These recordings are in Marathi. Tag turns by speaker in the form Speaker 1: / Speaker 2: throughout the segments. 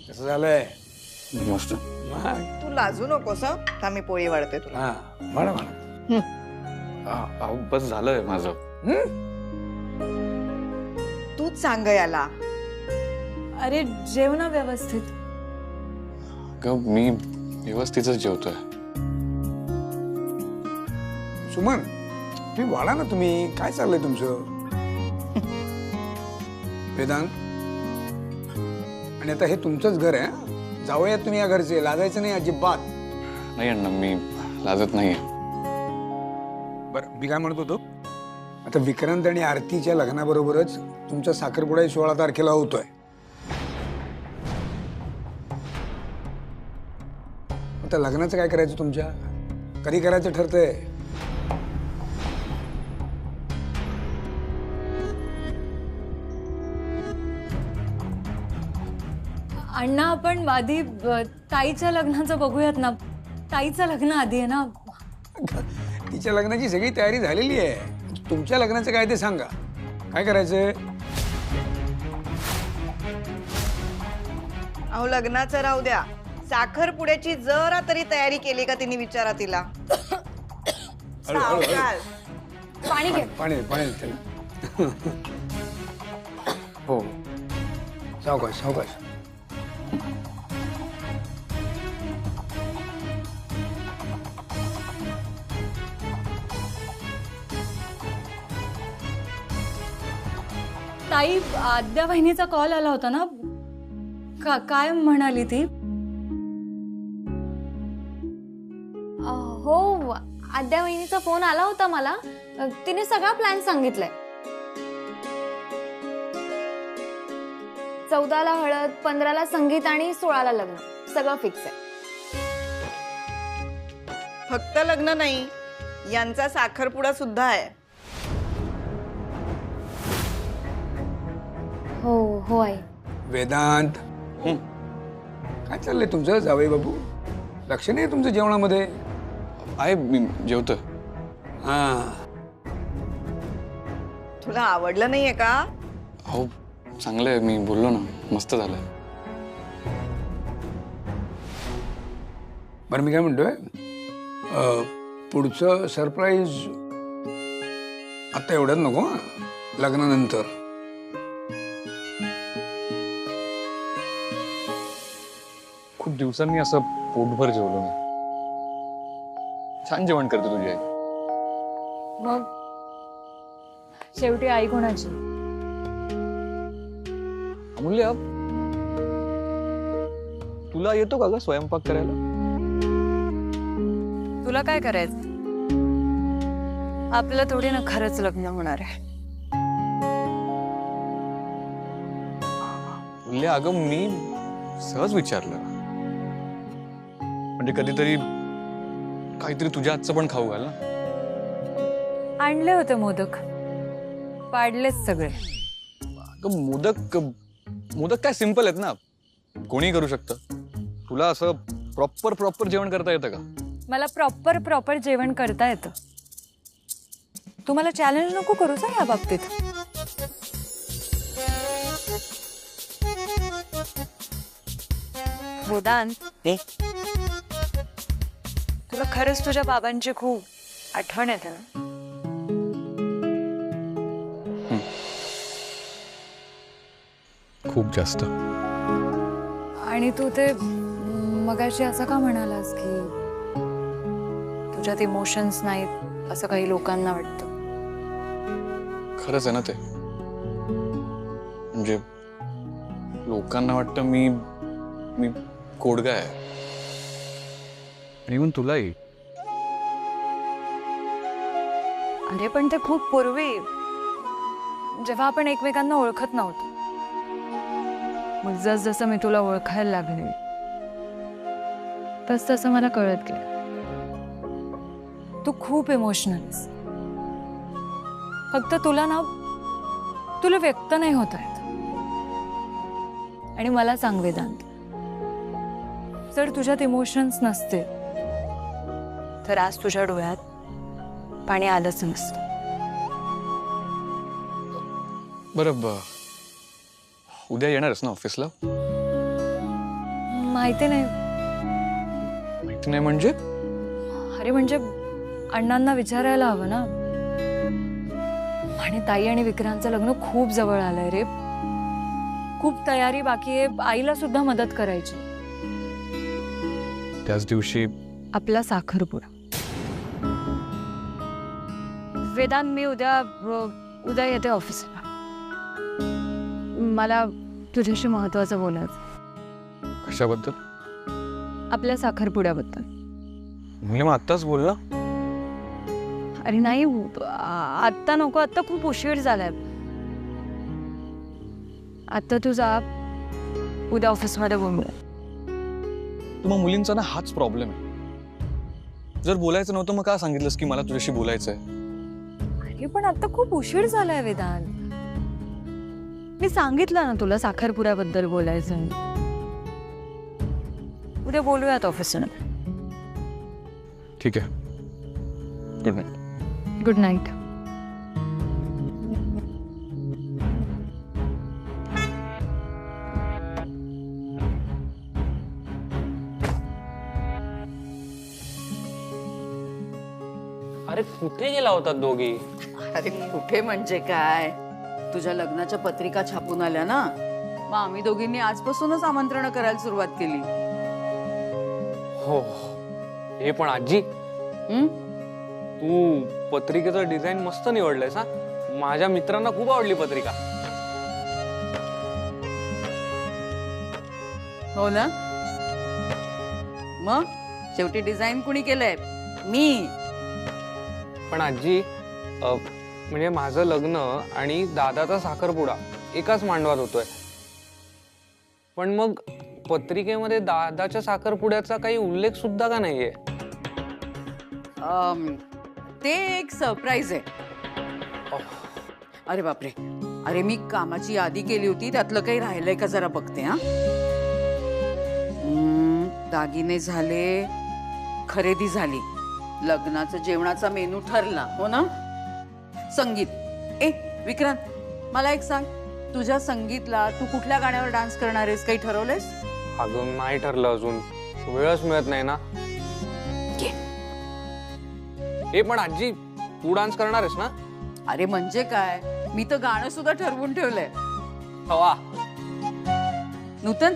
Speaker 1: कसं झालंय?
Speaker 2: मस्त.
Speaker 3: तू लाजू नकोस हं. आता मी पोळी वाढते तुला.
Speaker 1: हा म्हणा म्हणा.
Speaker 2: अहो बस झालंय माझं.
Speaker 3: तूच सांग याला.
Speaker 4: अरे जेव ना व्यवस्थित.
Speaker 2: मी व्यवस्थितच जेवतोय.
Speaker 1: सुमन तुम्ही वाढा ना. तुम्ही काय चाललंय तुमचं? वेदांत, आणि आता हे तुमचंच घर आहे. जाऊयात तुम्ही या घरचे. लाजायचं नाही अजिबात.
Speaker 2: नाही अण्णा, मी लाजत नाहीये.
Speaker 1: बरं, मी काय म्हणत होतो, आता विक्रांत आणि आरतीच्या लग्नाबरोबरच तुमचा साखरपुडाही 16 तारखेला होतोय. आता लग्नाचं काय करायचं तुमच्या? कधी करायचं ठरतंय?
Speaker 4: अण्णा आपण आधी ताईच्या लग्नाचं बघूयात ना. ताईचं लग्न आधी आहे ना.
Speaker 1: तिच्या लग्नाची सगळी तयारी झालेली आहे. तुमच्या लग्नाचं काय ते सांगा. काय करायचंय?
Speaker 3: अहो लग्नाचं राहू द्या. साखरपुड्याची जरा तरी तयारी केली का तिने? विचारा तिला. सावकाश.
Speaker 4: पाणी घे.
Speaker 1: पाणी पाणी हो, सावकाश सावकाश.
Speaker 4: ताई आद्या बहिणीचा कॉल आला होता ना. काय म्हणाली ती?
Speaker 5: हो, आद्या वहिनीचा फोन आला होता मला. तिने सगळा प्लॅन सांगितलाय. 14ला हळद, 15ला संगीत आणि 16ला लग्न. सगळं फिक्स आहे.
Speaker 3: फक्त लग्न नाही, यांचा साखरपुडा सुद्धा आहे.
Speaker 5: हो हो आई.
Speaker 1: वेदांत, काय चाललंय तुमचं? जावई बाबू, लक्ष नाही तुमचं जेवणामध्ये?
Speaker 2: आहे, मी जेवतोय.
Speaker 1: हा,
Speaker 3: तुला आवडलं नाहीये का?
Speaker 2: हो चांगलंय, मी बोललो ना, मस्त झालंय.
Speaker 1: बरं मी काय म्हणतोय, पुढचं सरप्राईज आता एवढ्यात नको हं? लग्नानंतर.
Speaker 2: खूप दिवसांनी असं पोटभर जेवलो मी. छान जेवण करते तुझी आई.
Speaker 4: मग शेवटी आई कोणाची?
Speaker 2: अमूल्य, तुला येतो का ग स्वयंपाक करायला?
Speaker 4: तुला काय करायचं? आपलं थोडी ना खरंच लग्न होणार आहे.
Speaker 2: अमूल्य, अगं मी सहज विचारलं. म्हणजे कधीतरी काहीतरी तुझ्या हातचं पण खाऊ घाल ना.
Speaker 4: आणले होते मोदक, पाडलेच सगळे.
Speaker 2: अगं मोदक काय सिंपल आहेत ना, कोणी करू शकतं. तुला असं प्रॉपर जेवण करता येतं का?
Speaker 4: मला प्रॉपर जेवण करता येतं. तू मला चॅलेंज नको करूस या बाबतीत. वेदांत, तुला खरंच तुझ्या बाबांची खूप आठवण येते ना?
Speaker 2: खूप जास्त.
Speaker 4: आणि तू ते मगाशी असं का म्हणालास की तुझ्यात इमोशन्स नाहीत असं काही लोकांना वाटतं?
Speaker 2: खरंच आहे ना ते. म्हणजे लोकांना वाटतं मी कोडगा आहे. इव्हन तुलाही.
Speaker 4: अरे पण ते खूप पूर्वी, जेव्हा आपण एकमेकांना ओळखत नव्हतो. मग जसं मी तुला ओळखायला लागले तसं मला कळत गेलं तू खूप इमोशनल आहेस. फक्त तुला व्यक्त नाही होत आहेत. आणि मला सांग वेदांत, जर तुझ्यात इमोशन्स नसते तर आज तुझ्या डोळ्यात पाणी आलंच नसतं.
Speaker 2: बरं, उद्या येणारच ना ऑफिसला?
Speaker 4: माहिती नाही.
Speaker 2: माहिती नाही म्हणजे?
Speaker 4: अरे म्हणजे अण्णांना विचारायला हवं ना. आणि ताई आणि विक्रांतचं लग्न खूप जवळ आलंय रे. खूप तयारी बाकी आहे. आईला सुद्धा मदत करायची.
Speaker 2: त्याच दिवशी
Speaker 4: आपला साखरपुडा. वेदांत, मी उद्या येते ऑफिसला. मला तुझ्याशी महत्वाचं बोलायचं.
Speaker 2: कशाबद्दल?
Speaker 4: आपल्या साखरपुड्याबद्दल.
Speaker 2: म्हणजे मग आत्ताच बोल ना.
Speaker 4: अरे नाही, आत्ता नको. आत्ता खूप उशीर झालाय. आत्ता तू जा, उद्या ऑफिसमध्ये बोलूया.
Speaker 2: तर मग मुलींचा ना हाच प्रॉब्लेम आहे. जर बोलायचं नव्हतं मग का सांगितलंस की मला तुझ्याशी बोलायचंय?
Speaker 4: अरे पण आता खूप उशीर झालाय वेदांत. मी सांगितलं ना तुला साखरपुड्याबद्दल बोलायचं. उद्या बोलूयात ऑफिसमध्ये.
Speaker 2: ठीक आहे. Good night.
Speaker 4: Good night.
Speaker 6: अरे कुठे गेला होता दोघी?
Speaker 7: अरे कुठे म्हणजे काय, तुझ्या लग्नाच्या पत्रिका छापून आल्या ना, मग आम्ही दोघींनी आजपासूनच आमंत्रण करायला सुरुवात केली.
Speaker 6: हो. हे पण आजी,
Speaker 7: हं?
Speaker 6: तू पत्रिकेचं डिझाईन मस्त निवडलंयस हा. माझ्या मित्रांना खूप आवडली पत्रिका.
Speaker 7: हो ना. मग शेवटी डिझाईन कुणी केलंय? मी.
Speaker 6: पण आजी, म्हणजे माझं लग्न आणि दादाचा साखरपुडा एकाच मांडवात होतोय. पण मग पत्रिकेमध्ये दादाच्या साखरपुड्याचा काही उल्लेख सुद्धा का नाहीये?
Speaker 7: ते एक सरप्राईज आहे. अरे बापरे. अरे मी कामाची यादी केली होती, त्यातलं काही राहिलंय का जरा बघते. हा, दागिने झाले, खरेदी झाली, लग्नाचं जेवणाचा मेनू ठरला. हो ना. संगीत. विक्रांत, मला एक सांग, तुझ्या संगीतला तू कुठल्या गाण्यावर डान्स करणार आहेस? काही ठरवलंयस?
Speaker 6: अजून नाही ठरलं. अजून वेळच मिळत नाही ना. हे पण आजी, तू डान्स करणार आहेस ना?
Speaker 7: अरे म्हणजे काय, मी तर गाणं सुद्धा ठरवून ठेवलंय.
Speaker 6: वा.
Speaker 7: नूतन,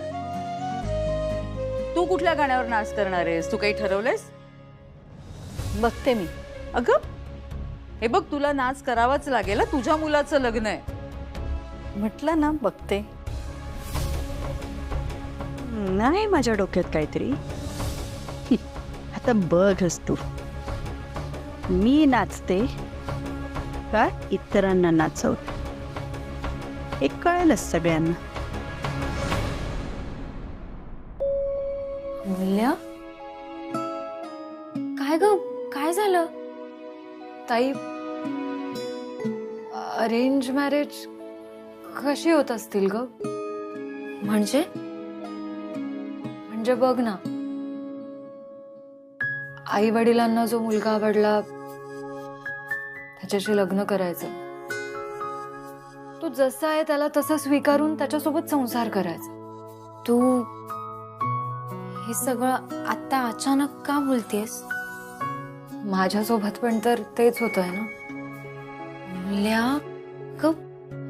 Speaker 7: तू कुठल्या गाण्यावर डान्स करणार आहेस? तू काही ठरवलंयस? बघते मी. अगं हे बघ, तुला नाच करावाच लागेल. तुझ्या मुलाचं लग्न आहे म्हटलं ना. बघते.
Speaker 8: नाही माझ्या डोक्यात काहीतरी. आता बघच तू, मी नाचते का इतरांना नाचवते हे कळेलच सगळ्यांना.
Speaker 5: मूल्या, काय ग, काय झालं?
Speaker 4: ताई, अरेंज मॅरेज कशी होत असतील ग?
Speaker 5: म्हणजे
Speaker 4: बघ ना, आई वडिलांना जो मुलगा आवडला त्याच्याशी लग्न करायचं. तो जसा आहे त्याला तसा स्वीकारून त्याच्यासोबत संसार करायचा.
Speaker 5: तू हे सगळं आता अचानक का बोलतेस?
Speaker 4: माझ्यासोबत पण तर तेच होतंय ना.
Speaker 5: मूल्या,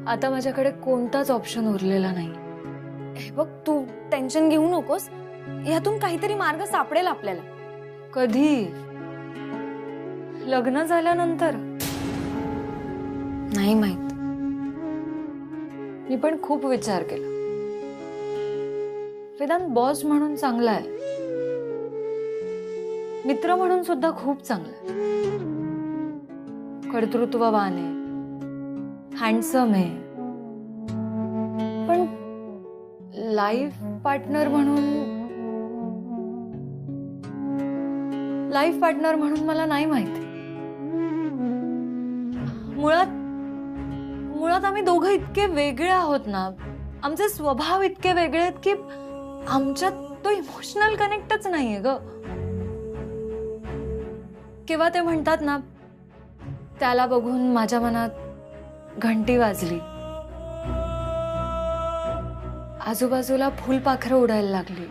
Speaker 4: आता माझ्याकडे कोणताच ऑप्शन उरलेला नाही.
Speaker 5: हे बघ, तू टेन्शन घेऊ नकोस. यातून काहीतरी मार्ग सापडेल आपल्याला.
Speaker 4: कधी? लग्न झाल्यानंतर?
Speaker 5: नाही माहित.
Speaker 4: मी पण खूप विचार केला. वेदांत बॉस म्हणून चांगला आहे, मित्र म्हणून सुद्धा खूप चांगला आहे. कर्तृत्ववान आहे, हँडसम आहे. पण लाईफ पार्टनर म्हणून मला नाही माहिती. मुळात आम्ही दोघं इतके वेगळे आहोत ना, आमचे स्वभाव इतके वेगळे आहेत की आमच्यात तो इमोशनल कनेक्टच नाहीये ग. किंवा ते म्हणतात ना, त्याला बघून माझ्या मनात घंटी वाजली, आजूबाजूला फुलपाखरं उडायला लागली.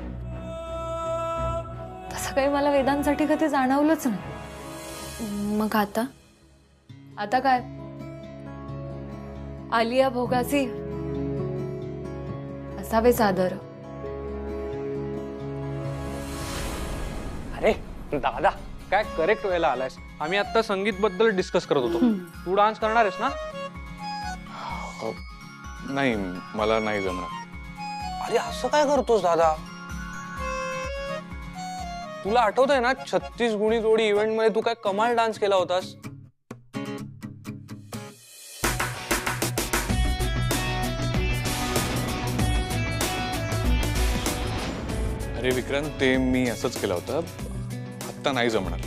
Speaker 4: तसं काही मला वेदांसाठी कधी जाणवलंच नाही.
Speaker 5: मग आता
Speaker 4: आता काय, आलिया भोगासी असावे सादर.
Speaker 6: अरे दादा, काय करेक्ट वेळेला आलायस. आम्ही आता संगीत बद्दल डिस्कस करत होतो. तू डान्स करणार आहेस ना?
Speaker 2: नाही, मला नाही जमणार.
Speaker 6: अरे असं काय करतोस दादा? तुला आठवतंय ना 36 गुणी जोडी इव्हेंट मध्ये तू काय कमाल डान्स केला होतास?
Speaker 2: अरे विक्रांत, ते मी असंच केलं होतं. आत्ता नाही जमणार.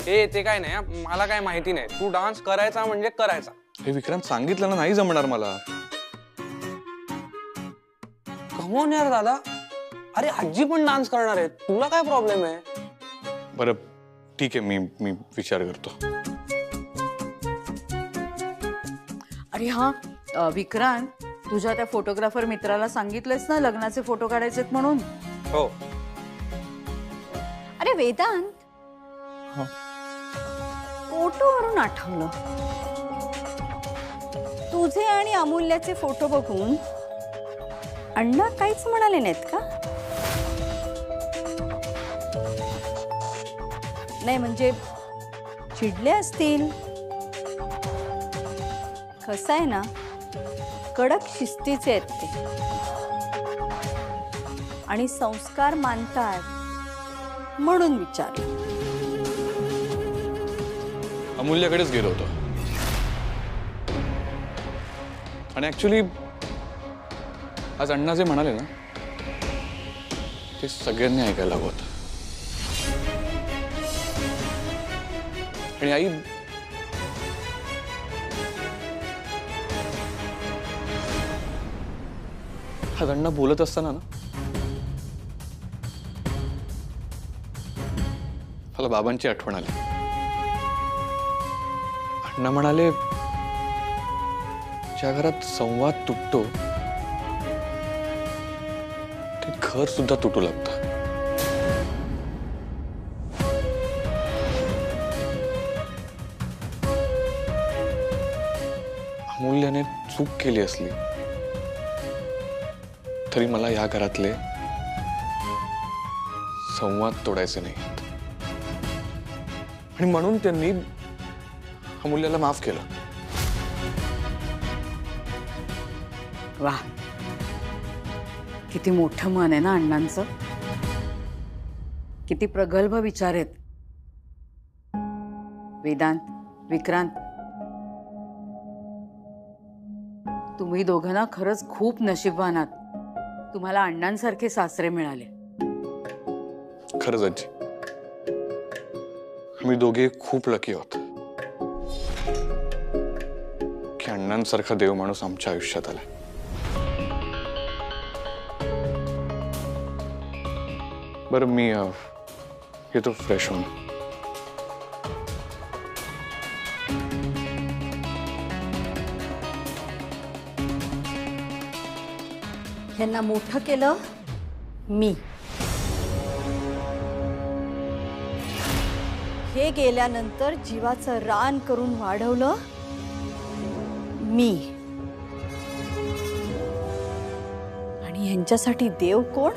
Speaker 6: ते काय नाही हा. मला काय माहिती नाही. तू डान्स करायचा म्हणजे करायचा.
Speaker 2: हे विक्रांत, सांगितलं ना, नाही जमणार मला.
Speaker 6: कमॉन यार दादा. अरे आजी पण डान्स करणार आहे. तुला काय प्रॉब्लेम आहे?
Speaker 2: बरं ठीक आहे, मी विचार करतो.
Speaker 7: अरे हा विक्रांत, तुझ्या त्या फोटोग्राफर मित्राला सांगितलंस ना लग्नाचे फोटो काढायचेत म्हणून?
Speaker 6: हो.
Speaker 8: अरे वेदांत, फोटोवरून आठवलं, तुझे आणि अमूल्याचे फोटो बघून अण्णा काहीच म्हणाले नाहीत का? नाही म्हणजे चिडले असतील. कसं आहे ना, कडक शिस्तीचे आहेत ते आणि संस्कार मानतात म्हणून विचारलं.
Speaker 2: अमूल्याकडेच गेलो होतो. आणि ऍक्च्युली आज अण्णा जे म्हणाले ना, ते सगळ्यांनी ऐकायला हवं होतं. आणि आई, आज अण्णा बोलत असताना ना, मला बाबांची आठवण आली. अण्णा म्हणाले, ज्या घरात संवाद तुटतो ते घर सुद्धा तुटू लागतं. अमूल्याने चूक केली असली तरी मला या घरातले संवाद तोडायचे नाहीत. आणि म्हणून त्यांनी अमूल्याला माफ केलं.
Speaker 7: वा, किती मोठं मन आहे ना अण्णांचं. किती प्रगल्भ विचार आहेत. वेदांत, विक्रांत, तुम्ही दोघं ना खरंच खूप नशीबवान आहात. तुम्हाला अण्णांसारखे सासरे मिळाले.
Speaker 2: खरंच आजी, आम्ही दोघे खूप लकी आहोत की अण्णांसारखा देव माणूस आमच्या आयुष्यात आला. बरं, मी येतो फ्रेश होऊन.
Speaker 8: यांना मोठं केलं मी. हे गेल्यानंतर जीवाचं रान करून वाढवलं मी. आणि यांच्यासाठी देव कोण?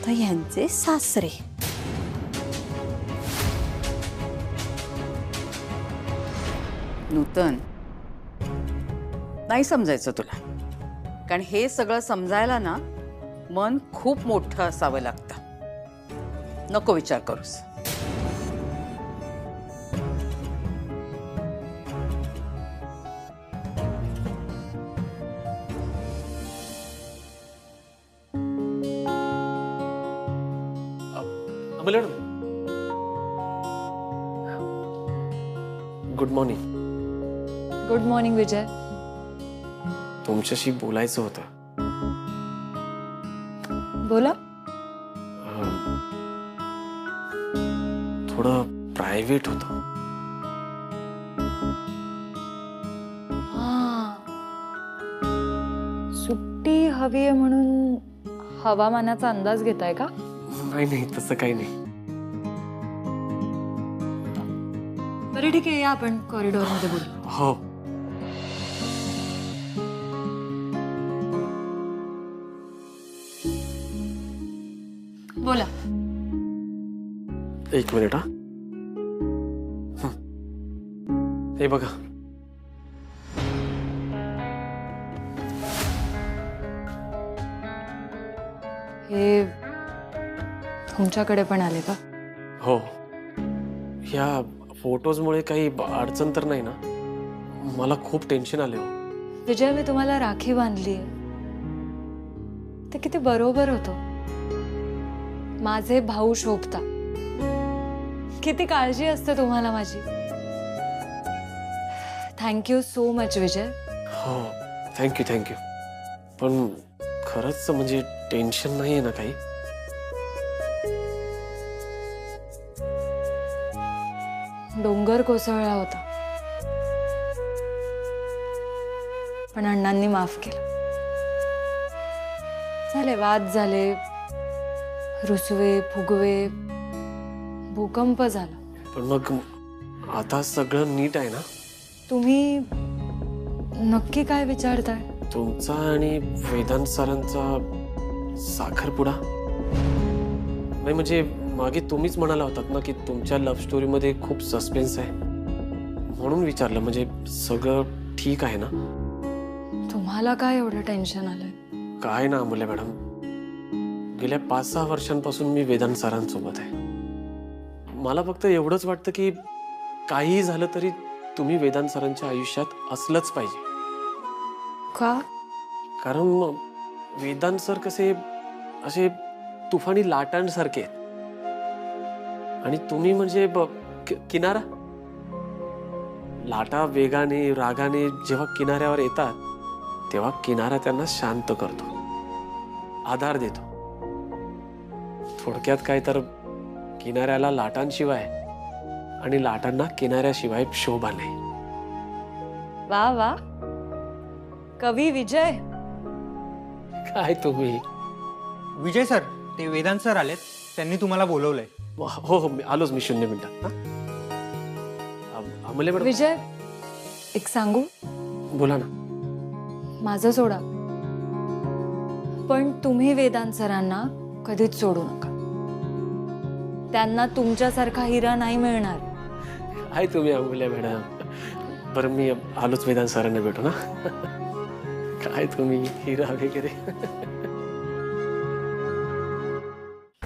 Speaker 8: तर यांचे सासरे.
Speaker 7: नूतन, नाही समजायचं तुला. कारण हे सगळं समजायला ना मन खूप मोठं असावं लागतं. नको विचार करूस.
Speaker 9: Good morning.
Speaker 4: Good morning Vijay.
Speaker 9: तुमच्याशी बोलायचं होतं.
Speaker 4: बोला.
Speaker 9: थोडं प्रायव्हेट होतं.
Speaker 4: सुट्टी हवी आहे म्हणून हवामानाचा अंदाज घेताय का?
Speaker 9: नाही नाही तसं काही नाही.
Speaker 4: बरं ठीक आहे, या आपण कॉरिडॉरमध्ये बोलू.
Speaker 9: हो.
Speaker 4: बोला.
Speaker 9: एक मिनिट हा. हे बघा.
Speaker 4: हे तुमच्याकडे पण आले का?
Speaker 9: हो. ह्या फोटोजमुळे काही अडचण तर नाही ना? मला खूप टेन्शन आले हो.
Speaker 4: विजय, मी तुम्हाला राखी बांधली ते किती बरोबर होतं. माझे भाऊ शोभता, किती काळजी असते तुम्हाला माझी. थँक्यू सो मच विजय.
Speaker 9: हो थँक्यू थँक्यू. पण खरंच म्हणजे टेन्शन नाही आहे ना काही?
Speaker 4: डोंगर कोसळला होता, पण अण्णांनी माफ केलं. झाले वाद झाले, रुसवे फुगवे, भूकंप झाला.
Speaker 9: पण मग आता सगळं नीट आहे ना?
Speaker 4: तुम्ही नक्की काय विचारताय?
Speaker 9: तुमचा आणि वेदांत सरांचा साखरपुडा? नाही म्हणजे मागे तुम्हीच म्हणाला होतात ना की तुमच्या लव्ह स्टोरी मध्ये खूप सस्पेन्स आहे, म्हणून विचारलं. म्हणजे सगळं ठीक आहे ना?
Speaker 4: तुम्हाला काय एवढं टेन्शन आलंय?
Speaker 9: काय ना अमूल्य मॅडम, गेल्या 5-6 वर्षांपासून मी वेदांत सरांसोबत आहे. मला फक्त एवढंच वाटतं की काहीही झालं तरी तुम्ही वेदांत सरांच्या आयुष्यात असलंच पाहिजे.
Speaker 4: का?
Speaker 9: कारण वेदांत सर कसे असे तुफानी लाटांसारखे आहेत आणि तुम्ही म्हणजे किनारा. लाटा वेगाने रागाने जेव्हा किनाऱ्यावर येतात तेव्हा किनारा त्यांना शांत करतो, आधार देतो. थोडक्यात काय तर किनाऱ्याला लाटांशिवाय आणि लाटांना किनाऱ्याशिवाय शोभा नाही.
Speaker 4: वा वा, कवी विजय.
Speaker 9: काय तुम्ही?
Speaker 10: विजय सर, ते वेदांत सर आलेत, त्यांनी तुम्हाला बोलवलंय.
Speaker 9: हो हो आलोच मी 0 मिनिटात. अमूल्य मॅडम.
Speaker 4: विजय, एक सांगू?
Speaker 9: बोला ना.
Speaker 4: माझं सोडा, पण तुम्ही वेदांत सरांना कधीच सोडू नका. त्यांना तुमच्यासारखा हिरा नाही मिळणार.
Speaker 9: आहे तुम्ही अमूल्य मॅडम. बरं मी आलोच वेदांत सरांना भेटू ना. काय तुम्ही हिरा वगैरे.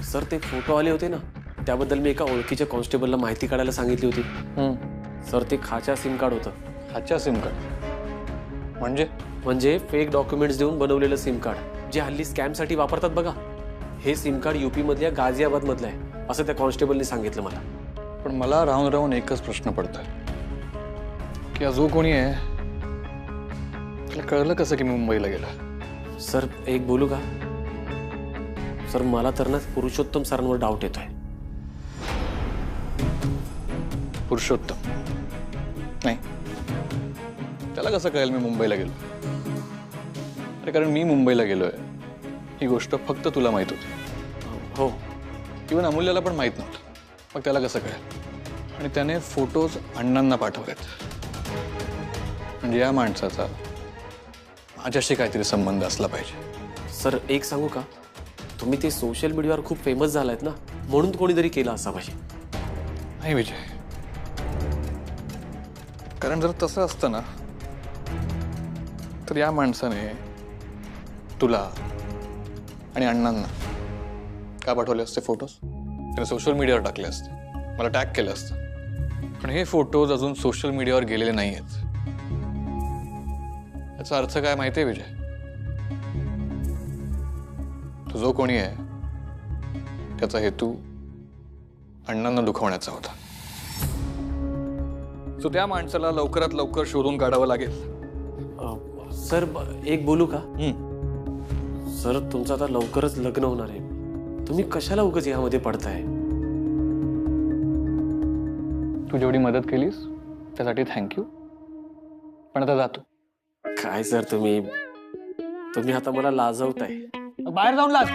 Speaker 9: सर ते फोटो आले होते ना, त्याबद्दल मी एका ओळखीच्या कॉन्स्टेबलला माहिती काढायला सांगितली होती. सर ते खाच्या सिम कार्ड होतं.
Speaker 2: खाच्या सिम कार्ड
Speaker 9: म्हणजे फेक डॉक्युमेंट्स देऊन बनवलेलं सिम कार्ड, जे हल्ली स्कॅम साठी वापरतात बघा. हे सिम कार्ड युपी मधल्या गाझियाबाद मधलं आहे असं त्या कॉन्स्टेबलने सांगितलं मला.
Speaker 2: पण मला राहून राहून एकच प्रश्न पडतोय की हा जो कोणी आहे त्याला कळलं कसं की मी मुंबईला गेला?
Speaker 9: सर एक बोलू का? सर मला तर ना पुरुषोत्तम सरांवर डाऊट येतोय.
Speaker 2: पुरुषोत्तम? नाही, त्याला कसं कळेल मी मुंबईला गेलो? अरे कारण मी मुंबईला गेलोय ही गोष्ट फक्त तुला माहित होती.
Speaker 9: हो.
Speaker 2: इव्हन अमूल्याला पण माहित नव्हतं. मग त्याला कसं कळेल? आणि त्याने फोटोज अण्णांना पाठवलेत. म्हणजे या माणसाचा माझ्याशी काहीतरी संबंध असला पाहिजे.
Speaker 9: सर एक सांगू का, तुम्ही ते सोशल मीडियावर खूप फेमस झालायत ना, म्हणून कोणीतरी केलं असा पाहिजे.
Speaker 2: नाही विजय, कारण जर तसं असतं ना तर या माणसाने तुला आणि अण्णांना का पाठवले असते फोटोज? त्याने सोशल मीडियावर टाकले असते, मला टॅग केलं असतं. पण हे फोटोज अजून सोशल मीडियावर गेलेले नाही आहेत. याचा अर्थ काय माहितीये विजय? तो जो कोणी आहे त्याचा हेतू अण्णांना दुखवण्याचा होता. सो त्या माणसाला लवकरात लवकर शोधून काढावं लागेल.
Speaker 9: सर एक बोलू का? सर तुमचं आता लवकरच लग्न होणार आहे, तुम्ही कशाला उगाच यामध्ये पडताय?
Speaker 2: तू जेवढी मदत केलीस त्यासाठी थँक्यू, पण आता जातो.
Speaker 9: काय सर तुम्ही आता मला लाजवताय.
Speaker 10: बाहेर जाऊन लाज.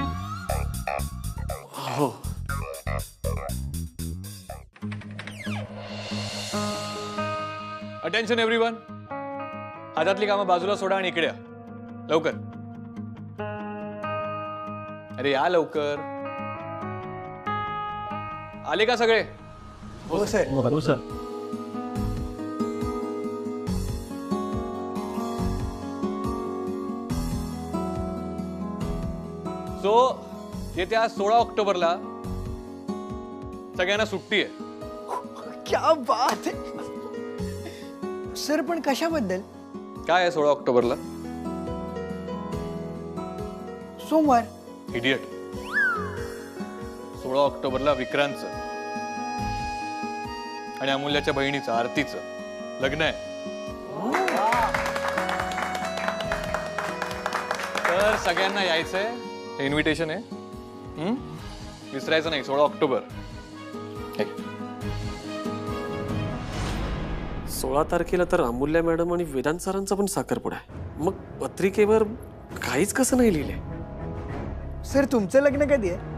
Speaker 9: हो.
Speaker 2: अटेन्शन एव्हरीवन, हातातली कामं बाजूला सोडा आणि इकडे या लवकर. अरे या लवकर. आले का सगळे?
Speaker 1: हो सर.
Speaker 9: हो सर.
Speaker 2: सो येत्या 16 ऑक्टोबरला सगळ्यांना सुट्टी आहे.
Speaker 11: क्या बात है सर, पण कशाबद्दल?
Speaker 2: काय आहे 16 ऑक्टोबरला?
Speaker 11: सोमवार.
Speaker 2: इडियट. 16 ऑक्टोबरला विक्रांतचं आणि अमूल्याच्या बहिणीचं आरतीचं लग्न आहे. तर सगळ्यांना यायचंय. हे इन्व्हिटेशन आहे. विसरायचं नाही. 16 ऑक्टोबर.
Speaker 9: 16 तारखेला तर अमूल्य मॅडम आणि वेदांत सरांचा पण साखरपुडा आहे. मग पत्रिकेवर काहीच कसं नाही लिहिलंय?
Speaker 11: सर तुमचं लग्न कधी आहे?